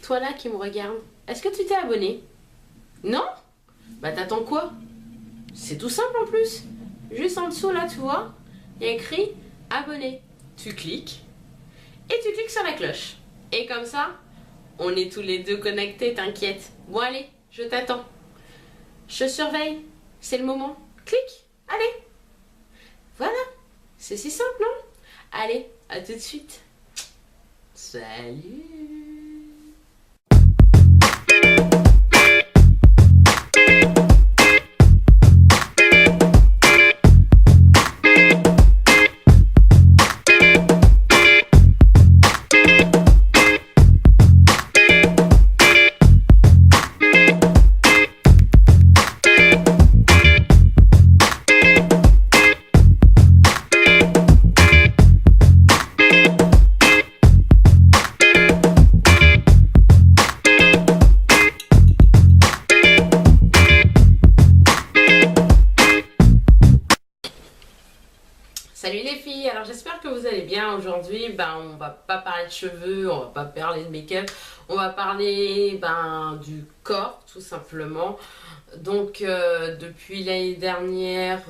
toi là qui me regarde, est-ce que tu t'es abonné? Non? Bah t'attends quoi? C'est tout simple en plus. Juste en dessous là, tu vois, il y a écrit abonné. Tu cliques et tu cliques sur la cloche. Et comme ça, on est tous les deux connectés, t'inquiète. Bon allez, je t'attends. Je surveille. C'est le moment. Clique. Allez. Voilà. C'est si simple, non? Allez, à tout de suite. Salut. Salut les filles, alors j'espère que vous allez bien. Aujourd'hui, on va pas parler de cheveux, on va pas parler de make-up, on va parler du corps tout simplement. Donc depuis l'année dernière,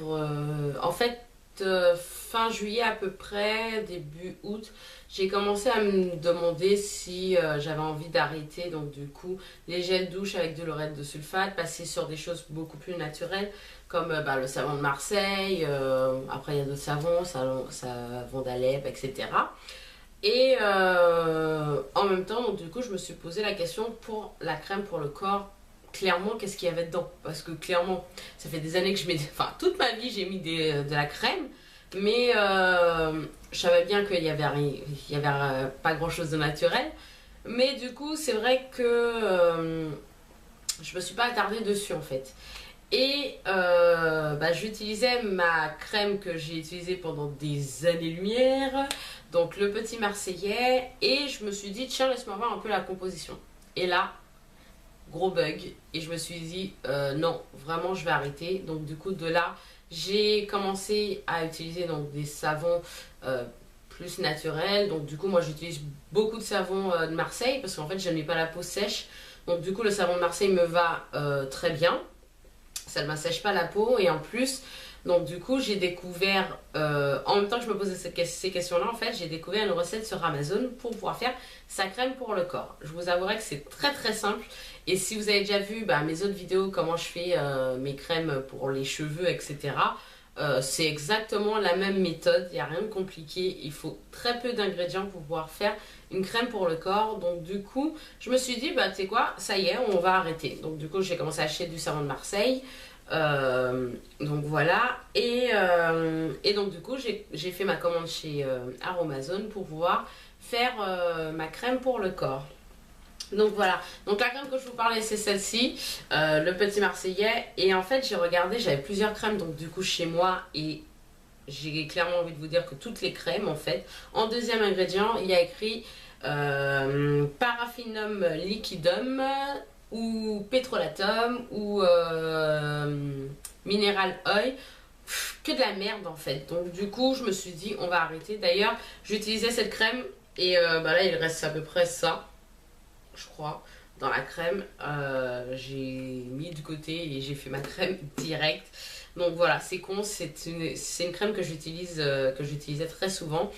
fin juillet à peu près, début août, j'ai commencé à me demander si j'avais envie d'arrêter. Donc du coup, les gels douche avec de l'urètre de sulfate, passer sur des choses beaucoup plus naturelles comme le savon de Marseille, après il y a d'autres savons, savon d'Alep, etc. Et en même temps, donc, du coup, je me suis posé la question pour la crème pour le corps. Clairement, qu'est-ce qu'il y avait dedans? Parce que clairement, ça fait des années que je mets... Enfin, toute ma vie, j'ai mis de la crème. Mais je savais bien qu'il y avait, pas grand-chose de naturel. Mais du coup, c'est vrai que je me suis pas attardée dessus, en fait. Et j'utilisais ma crème que j'ai utilisée pendant des années-lumière, donc le Petit Marseillais, et je me suis dit, tiens, laisse-moi voir un peu la composition. Et là, gros bug, et je me suis dit, non, vraiment, je vais arrêter. Donc du coup, de là, j'ai commencé à utiliser donc, des savons plus naturels. Donc du coup, moi, j'utilise beaucoup de savons de Marseille, parce qu'en fait, je n'ai pas la peau sèche. Donc du coup, le savon de Marseille me va très bien. Ça ne m'assèche pas la peau et en plus, donc du coup j'ai découvert, en même temps que je me posais ces questions-là, en fait j'ai découvert une recette sur Amazon pour pouvoir faire sa crème pour le corps. Je vous avouerai que c'est très très simple et si vous avez déjà vu mes autres vidéos, comment je fais mes crèmes pour les cheveux, etc. C'est exactement la même méthode, il n'y a rien de compliqué, il faut très peu d'ingrédients pour pouvoir faire une crème pour le corps. Donc du coup, je me suis dit, tu sais quoi, ça y est, on va arrêter. Donc du coup, j'ai commencé à acheter du savon de Marseille. Donc voilà. Et donc du coup, j'ai fait ma commande chez Aromazone pour pouvoir faire ma crème pour le corps. Donc voilà, donc la crème que je vous parlais c'est celle-ci, le Petit Marseillais. Et en fait j'ai regardé, j'avais plusieurs crèmes donc du coup chez moi et j'ai clairement envie de vous dire que toutes les crèmes en fait, en deuxième ingrédient il y a écrit Paraffinum liquidum ou pétrolatum ou mineral oil. Que de la merde en fait. Donc du coup je me suis dit on va arrêter. D'ailleurs j'utilisais cette crème et là il reste à peu près ça, je crois, dans la crème. J'ai mis de côté et j'ai fait ma crème direct. Donc voilà, c'est con, c'est une crème que j'utilisais très souvent.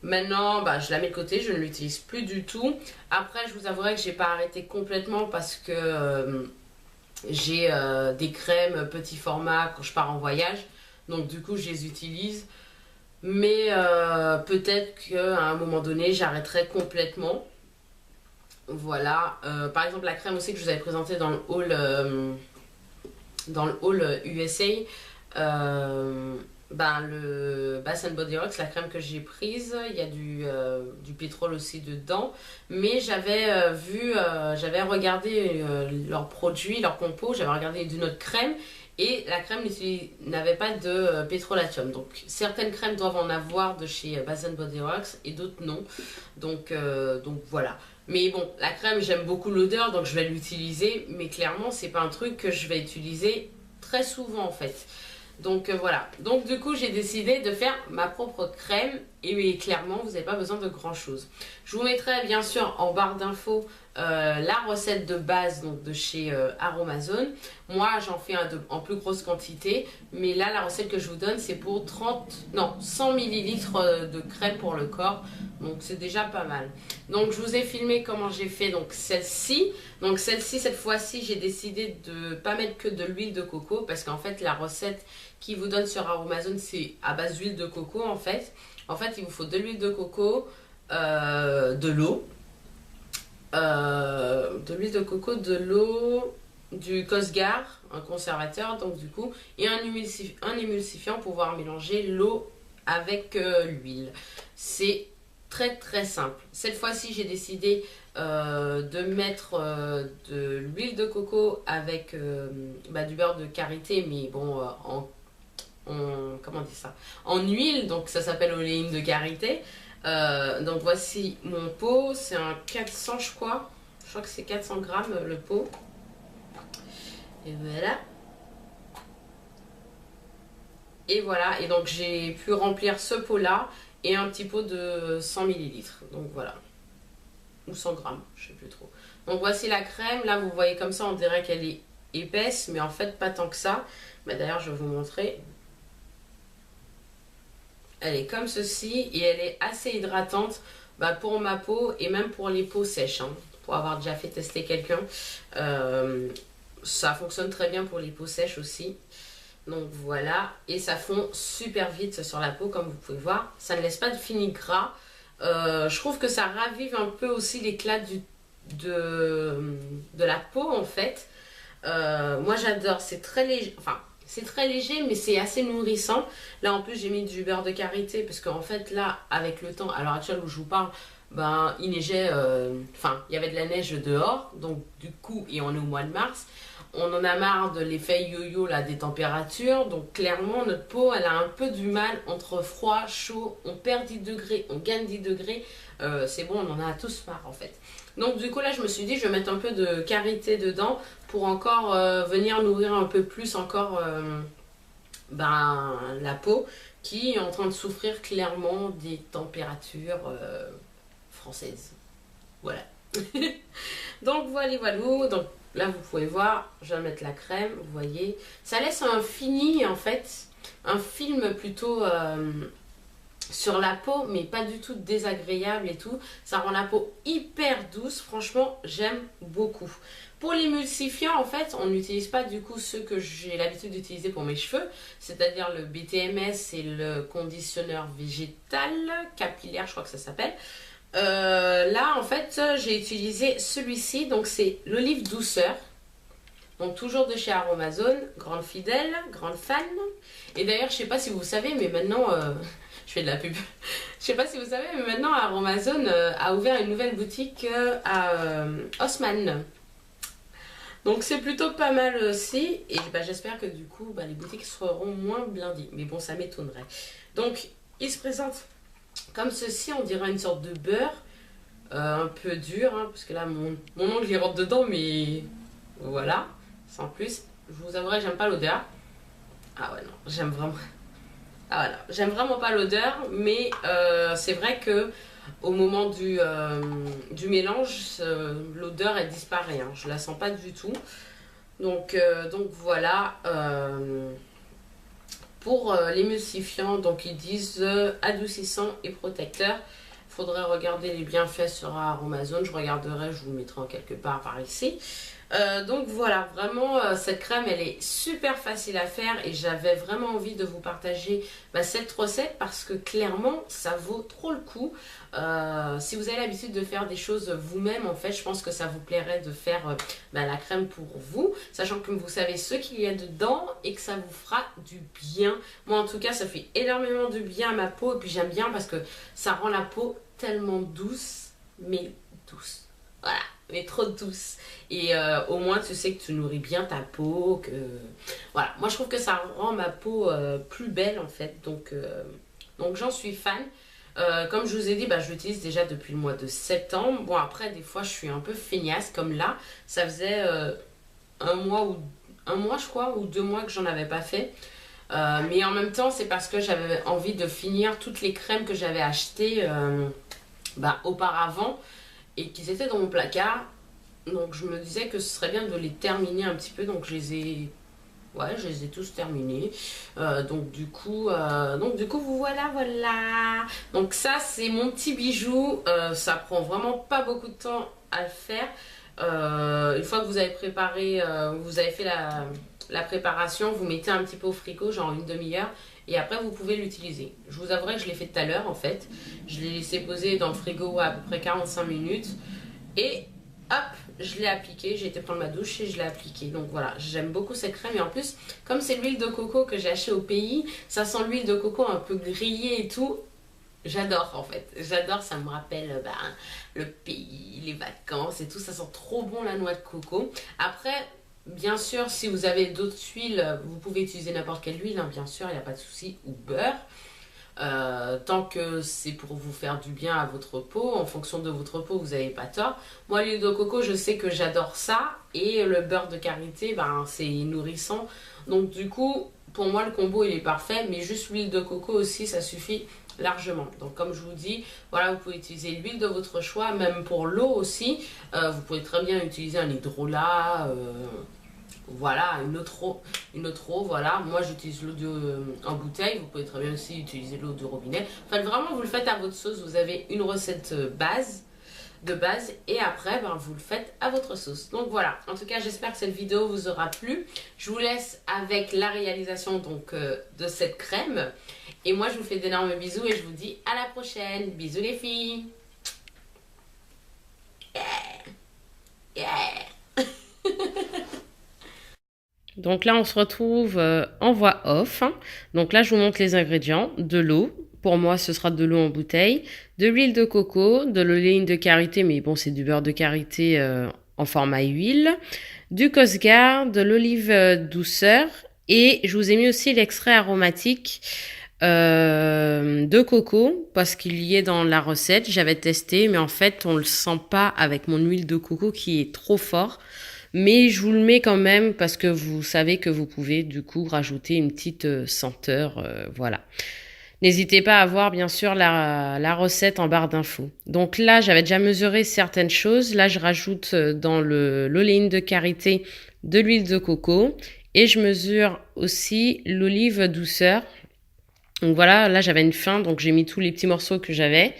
Maintenant, je la mets de côté, je ne l'utilise plus du tout. Après, je vous avouerai que j'ai pas arrêté complètement parce que j'ai des crèmes petit format quand je pars en voyage. Donc du coup, je les utilise. Mais peut-être qu'à un moment donné, j'arrêterai complètement. Voilà, par exemple la crème aussi que je vous avais présentée dans le haul USA, le Bath Body Works, la crème que j'ai prise, il y a du pétrole aussi dedans, mais j'avais regardé leurs produits, leurs compos, j'avais regardé d'une autre crème et la crème n'avait pas de pétrolatium. Donc certaines crèmes doivent en avoir de chez Bath Body Works et d'autres non. Donc voilà. Mais bon, la crème, j'aime beaucoup l'odeur, donc je vais l'utiliser. Mais clairement, c'est pas un truc que je vais utiliser très souvent en fait. Donc voilà. Donc du coup, j'ai décidé de faire ma propre crème Et clairement, vous n'avez pas besoin de grand chose. Je vous mettrai bien sûr en barre d'infos la recette de base donc, de chez Aromazone. Moi, j'en fais en plus grosse quantité. Mais là, la recette que je vous donne, c'est pour 100 millilitres de crème pour le corps. Donc, c'est déjà pas mal. Donc, je vous ai filmé comment j'ai fait donc celle-ci. Donc, celle-ci, cette fois-ci, j'ai décidé de ne pas mettre que de l'huile de coco. Parce qu'en fait, la recette qui vous donne sur Aromazone, c'est à base d'huile de coco en fait. En fait, il vous faut de l'huile de coco, de l'eau, de l'eau, du Cosgar, un conservateur, donc du coup, et un émulsifiant pour pouvoir mélanger l'eau avec l'huile. C'est très très simple. Cette fois-ci, j'ai décidé de mettre de l'huile de coco avec du beurre de karité, mais bon, comment on dit ça, en huile, donc ça s'appelle oléine de karité. Donc voici mon pot, c'est un 400 je crois que c'est 400 grammes le pot. Et voilà. Et voilà, et donc j'ai pu remplir ce pot là et un petit pot de 100 millilitres. Donc voilà. Ou 100 grammes, je sais plus trop. Donc voici la crème, là vous voyez comme ça, on dirait qu'elle est épaisse, mais en fait pas tant que ça. Mais d'ailleurs je vais vous montrer. Elle est comme ceci et elle est assez hydratante pour ma peau et même pour les peaux sèches. Hein, pour avoir déjà fait tester quelqu'un. Ça fonctionne très bien pour les peaux sèches aussi. Donc voilà. Et ça fond super vite sur la peau comme vous pouvez voir. Ça ne laisse pas de fini gras. Je trouve que ça ravive un peu aussi l'éclat de la peau en fait. Moi j'adore. C'est très léger. Enfin, c'est très léger, mais c'est assez nourrissant. Là, en plus, j'ai mis du beurre de karité parce qu'en fait, là, avec le temps, à l'heure actuelle où je vous parle, il neigeait, il y avait de la neige dehors. Donc, du coup, et on est au mois de mars, on en a marre de l'effet yo-yo là, des températures. Donc, clairement, notre peau, elle a un peu du mal entre froid, chaud. On perd 10 degrés, on gagne 10 degrés. C'est bon, on en a tous marre, en fait. Donc du coup là je me suis dit je vais mettre un peu de karité dedans pour encore venir nourrir un peu plus encore la peau qui est en train de souffrir clairement des températures françaises. Voilà. Donc voilà. Donc là vous pouvez voir, je vais mettre la crème, vous voyez. Ça laisse un fini en fait, un film plutôt sur la peau, mais pas du tout désagréable et tout. Ça rend la peau hyper douce. Franchement, j'aime beaucoup. Pour l'émulsifiant, en fait, on n'utilise pas du coup ceux que j'ai l'habitude d'utiliser pour mes cheveux. C'est-à-dire le BTMS et le conditionneur végétal, capillaire, je crois que ça s'appelle. Là, en fait, j'ai utilisé celui-ci. Donc, c'est l'olive douceur. Donc, toujours de chez Aromazone. Grande fidèle, grande fan. Et d'ailleurs, je sais pas si vous savez, mais maintenant... je fais de la pub. Je sais pas si vous savez, mais maintenant Aromazone a ouvert une nouvelle boutique à Haussmann. Donc c'est plutôt pas mal aussi. Et j'espère que du coup les boutiques seront moins blindées. Mais bon, ça m'étonnerait. Donc il se présente comme ceci. On dirait une sorte de beurre. Un peu dur. Hein, parce que là mon ongle il rentre dedans. Mais voilà. Sans plus. Je vous avouerai, j'aime pas l'odeur. Ah ouais, non. J'aime vraiment... Ah voilà, j'aime vraiment pas l'odeur, mais c'est vrai que au moment du mélange, l'odeur elle disparaît, hein, je la sens pas du tout. Donc voilà, pour l'émulsifiant, donc ils disent adoucissant et protecteur. Il faudrait regarder les bienfaits sur Aromazone, je regarderai, je vous le mettrai en quelque part par ici. Donc voilà, vraiment cette crème elle est super facile à faire et j'avais vraiment envie de vous partager cette recette parce que clairement ça vaut trop le coup. Si vous avez l'habitude de faire des choses vous-même, en fait je pense que ça vous plairait de faire la crème pour vous, sachant que vous savez ce qu'il y a dedans et que ça vous fera du bien. Moi en tout cas ça fait énormément de bien à ma peau et puis j'aime bien parce que ça rend la peau tellement douce, mais douce. Voilà, mais trop douce. Et au moins tu sais que tu nourris bien ta peau. Voilà, moi je trouve que ça rend ma peau plus belle en fait. Donc j'en suis fan. Comme je vous ai dit, je l'utilise déjà depuis le mois de septembre. Bon après des fois je suis un peu feignasse comme là. Ça faisait un mois je crois ou 2 mois que j'en avais pas fait. Mais en même temps, c'est parce que j'avais envie de finir toutes les crèmes que j'avais achetées auparavant et qui étaient dans mon placard. Donc je me disais que ce serait bien de les terminer un petit peu. Donc je les ai tous terminés. Donc du coup, voilà. Donc ça, c'est mon petit bijou. Ça prend vraiment pas beaucoup de temps à le faire. Une fois que vous avez préparé, vous avez fait la préparation, vous mettez un petit peu au frigo, genre une demi-heure, et après vous pouvez l'utiliser. Je vous avouerai que je l'ai fait tout à l'heure en fait. Je l'ai laissé poser dans le frigo à peu près 45 minutes, et hop, je l'ai appliqué. J'ai été prendre ma douche et je l'ai appliqué. Donc voilà, j'aime beaucoup cette crème, et en plus, comme c'est l'huile de coco que j'ai acheté au pays, ça sent l'huile de coco un peu grillée et tout. J'adore en fait, j'adore, ça me rappelle le pays, les vacances et tout, ça sent trop bon la noix de coco. Après, bien sûr, si vous avez d'autres huiles, vous pouvez utiliser n'importe quelle huile, hein, bien sûr, il n'y a pas de souci, ou beurre. Tant que c'est pour vous faire du bien à votre peau, en fonction de votre peau, vous n'avez pas tort. Moi, l'huile de coco, je sais que j'adore ça, et le beurre de karité, c'est nourrissant. Donc du coup, pour moi, le combo, il est parfait, mais juste l'huile de coco aussi, ça suffit largement. Donc comme je vous dis, voilà, vous pouvez utiliser l'huile de votre choix, même pour l'eau aussi. Vous pouvez très bien utiliser un hydrolat, voilà, une autre eau, voilà. Moi j'utilise l'eau en bouteille, vous pouvez très bien aussi utiliser l'eau de robinet. Enfin vraiment, vous le faites à votre sauce, vous avez une recette de base, et après vous le faites à votre sauce. Donc voilà, en tout cas j'espère que cette vidéo vous aura plu. Je vous laisse avec la réalisation de cette crème, et moi je vous fais d'énormes bisous et je vous dis à la prochaine. Bisous les filles. Donc là, on se retrouve en voix off, hein. Donc là, je vous montre les ingrédients. De l'eau. Pour moi, ce sera de l'eau en bouteille. De l'huile de coco. De l'oléine de karité. Mais bon, c'est du beurre de karité en format huile. Du Cosgar. De l'olive douceur. Et je vous ai mis aussi l'extrait aromatique de coco. Parce qu'il y est dans la recette. J'avais testé. Mais en fait, on ne le sent pas avec mon huile de coco qui est trop fort. Mais je vous le mets quand même parce que vous savez que vous pouvez du coup rajouter une petite senteur, voilà. N'hésitez pas à voir bien sûr la recette en barre d'infos. Donc là, j'avais déjà mesuré certaines choses. Là, je rajoute dans l'oléine de karité de l'huile de coco et je mesure aussi l'olive douceur. Donc voilà, là j'avais une fin, donc j'ai mis tous les petits morceaux que j'avais.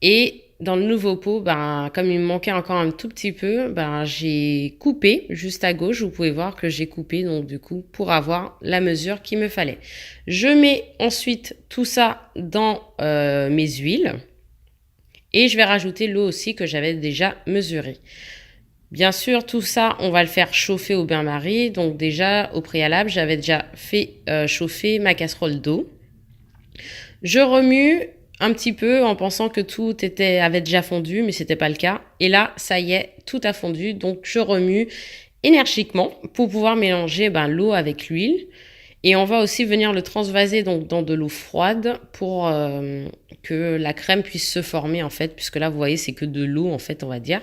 Et dans le nouveau pot, comme il me manquait encore un tout petit peu, j'ai coupé juste à gauche. Vous pouvez voir que j'ai coupé, donc du coup, pour avoir la mesure qu'il me fallait. Je mets ensuite tout ça dans mes huiles. Et je vais rajouter l'eau aussi que j'avais déjà mesurée. Bien sûr, tout ça, on va le faire chauffer au bain-marie. Donc déjà, au préalable, j'avais déjà fait chauffer ma casserole d'eau. Je remue un petit peu en pensant que tout avait déjà fondu, mais c'était pas le cas. Et là, ça y est, tout a fondu. Donc, je remue énergiquement pour pouvoir mélanger l'eau avec l'huile. Et on va aussi venir le transvaser donc, dans de l'eau froide pour que la crème puisse se former, en fait. Puisque là, vous voyez, c'est que de l'eau, en fait, on va dire.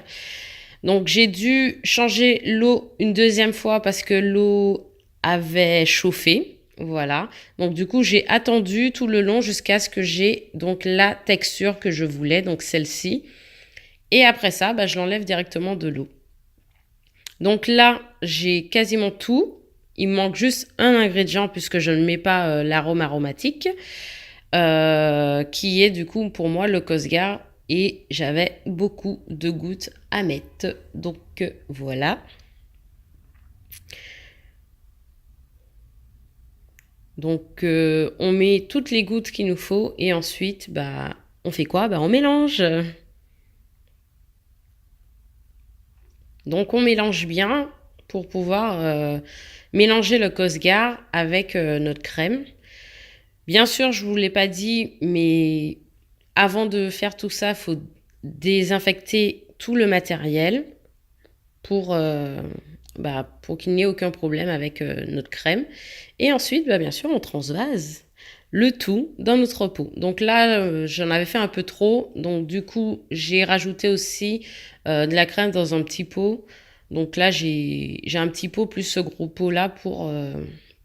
Donc, j'ai dû changer l'eau une deuxième fois parce que l'eau avait chauffé. Voilà, donc du coup j'ai attendu tout le long jusqu'à ce que j'ai donc la texture que je voulais, donc celle-ci. Et après ça, je l'enlève directement de l'eau. Donc là, j'ai quasiment tout. Il me manque juste un ingrédient puisque je ne mets pas l'arôme aromatique, qui est du coup pour moi le Cosgar. Et j'avais beaucoup de gouttes à mettre. Donc voilà. Donc, on met toutes les gouttes qu'il nous faut et ensuite, on fait quoi? On mélange. Donc, on mélange bien pour pouvoir mélanger le Cosgar avec notre crème. Bien sûr, je ne vous l'ai pas dit, mais avant de faire tout ça, il faut désinfecter tout le matériel pour qu'il n'y ait aucun problème avec notre crème. Et ensuite, bien sûr, on transvase le tout dans notre pot. Donc là, j'en avais fait un peu trop. Donc du coup, j'ai rajouté aussi de la crème dans un petit pot. Donc là, j'ai un petit pot plus ce gros pot-là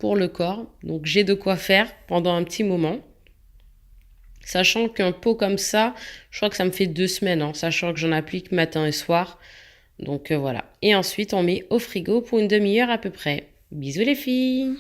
pour le corps. Donc j'ai de quoi faire pendant un petit moment. Sachant qu'un pot comme ça, je crois que ça me fait 2 semaines, hein, sachant que j'en applique matin et soir. Donc voilà. Et ensuite, on met au frigo pour une demi-heure à peu près. Bisous les filles!